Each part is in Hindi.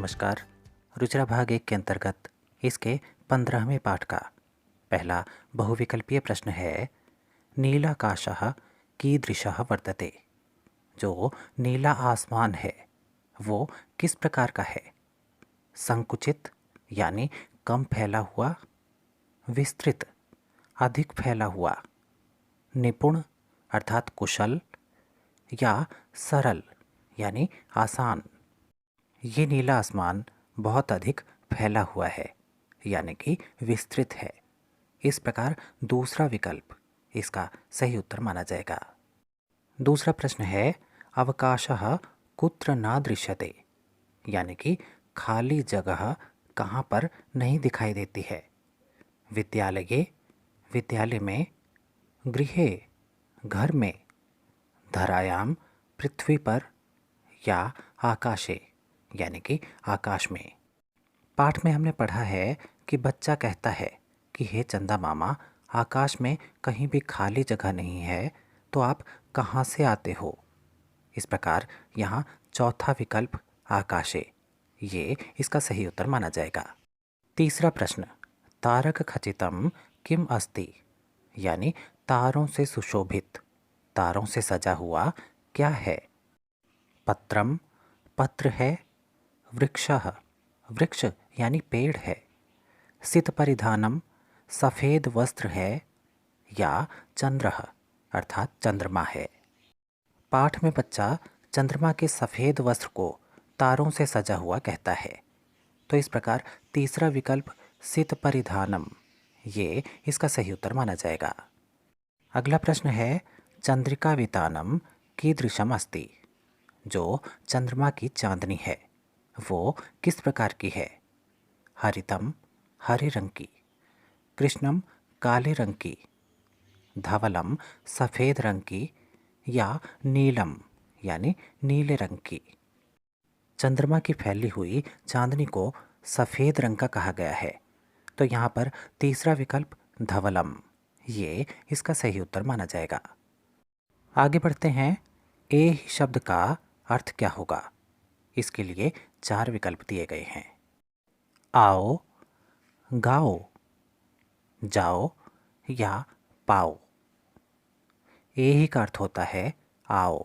नमस्कार। रुचिरा भाग 1 के अंतर्गत इसके 15वें पाठ का पहला बहुविकल्पीय प्रश्न है, नीलाकाशः कीदृशः वर्तते। जो नीला आसमान है वो किस प्रकार का है? संकुचित यानी कम फैला हुआ, विस्तृत अधिक फैला हुआ, निपुण अर्थात कुशल, या सरल यानी आसान। ये नीला आसमान बहुत अधिक फैला हुआ है यानी कि विस्तृत है। इस प्रकार दूसरा विकल्प इसका सही उत्तर माना जाएगा। दूसरा प्रश्न है, अवकाशः कुत्र न दृश्यते, यानी कि खाली जगह कहाँ पर नहीं दिखाई देती है। विद्यालये विद्यालय में, गृहे घर में, धरायाम पृथ्वी पर, या आकाशे यानी कि आकाश में। पाठ में हमने पढ़ा है कि बच्चा कहता है कि हे चंदा मामा, आकाश में कहीं भी खाली जगह नहीं है, तो आप कहाँ से आते हो। इस प्रकार यहाँ चौथा विकल्प आकाशे, ये इसका सही उत्तर माना जाएगा। तीसरा प्रश्न, तारक खचितम किम अस्ति, यानी तारों से सुशोभित, तारों से सजा हुआ क्या है। पत्रम पत्र है, वृक्षः वृक्ष यानी पेड़ है, सित परिधानम सफ़ेद वस्त्र है, या चंद्रः अर्थात चंद्रमा है। पाठ में बच्चा चंद्रमा के सफ़ेद वस्त्र को तारों से सजा हुआ कहता है, तो इस प्रकार तीसरा विकल्प सित परिधानम, ये इसका सही उत्तर माना जाएगा। अगला प्रश्न है, चंद्रिका वितानम कीदृशम अस्ति, जो चंद्रमा की चांदनी है वो किस प्रकार की है। हरितम हरे रंग की, कृष्णम काले रंग की, धवलम सफ़ेद रंग की, या नीलम यानी नीले रंग की। चंद्रमा की फैली हुई चांदनी को सफ़ेद रंग का कहा गया है, तो यहाँ पर तीसरा विकल्प धवलम, ये इसका सही उत्तर माना जाएगा। आगे बढ़ते हैं। ए ही शब्द का अर्थ क्या होगा। इसके लिए 4 विकल्प दिए गए हैं। आओ, गाओ, जाओ, या पाओ। ए ही का अर्थ होता है आओ,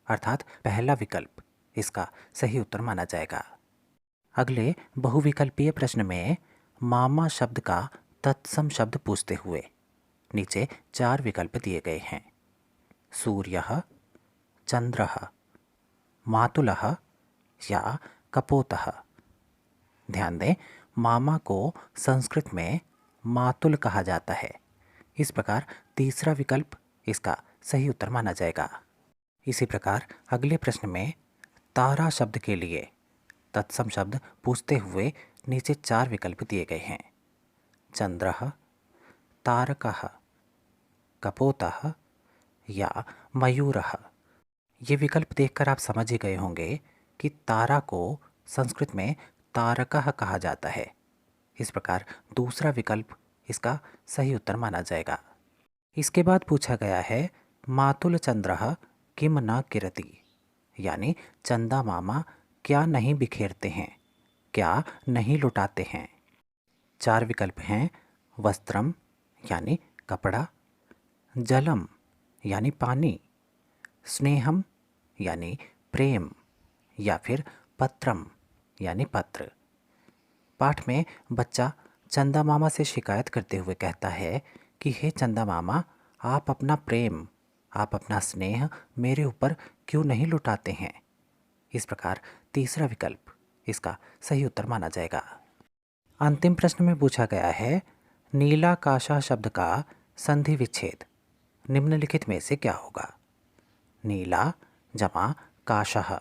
अर्थात पहला विकल्प इसका सही उत्तर माना जाएगा। अगले बहुविकल्पीय प्रश्न में मामा शब्द का तत्सम शब्द पूछते हुए नीचे 4 विकल्प दिए गए हैं। सूर्यः, चंद्रः, मातुलः, या कपोतः। ध्यान दें, मामा को संस्कृत में मातुल कहा जाता है। इस प्रकार तीसरा विकल्प इसका सही उत्तर माना जाएगा। इसी प्रकार अगले प्रश्न में तारा शब्द के लिए तत्सम शब्द पूछते हुए नीचे 4 विकल्प दिए गए हैं। चंद्रः, तारकः, कपोतः, या मयूरः। ये विकल्प देखकर आप समझ ही गए होंगे कि तारा को संस्कृत में तारकः कहा जाता है। इस प्रकार दूसरा विकल्प इसका सही उत्तर माना जाएगा। इसके बाद पूछा गया है, मातुल चंद्रः किम न किरति, यानी चंदा मामा क्या नहीं बिखेरते हैं, क्या नहीं लुटाते हैं। 4 विकल्प हैं। वस्त्रम यानी कपड़ा, जलम यानी पानी, स्नेहम यानी प्रेम, या फिर पत्रम यानी पत्र। पाठ में बच्चा चंदा मामा से शिकायत करते हुए कहता है कि हे चंदा मामा, आप अपना प्रेम, आप अपना स्नेह मेरे ऊपर क्यों नहीं लुटाते हैं। इस प्रकार तीसरा विकल्प इसका सही उत्तर माना जाएगा। अंतिम प्रश्न में पूछा गया है, नीलाकाशः शब्द का संधि विच्छेद निम्नलिखित में से क्या होगा। नीला जमा काशः,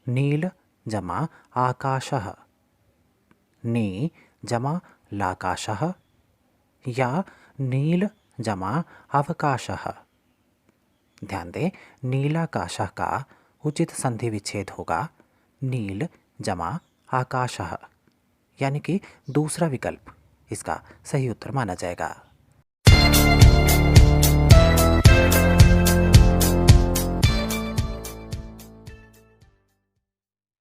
नील जमा आकाशः, नी जमा लाकाशः, या नील जमा अवकाशः। ध्यान दें, नीलाकाशः का उचित संधि विच्छेद होगा नील जमा आकाशः, यानी कि दूसरा विकल्प इसका सही उत्तर माना जाएगा।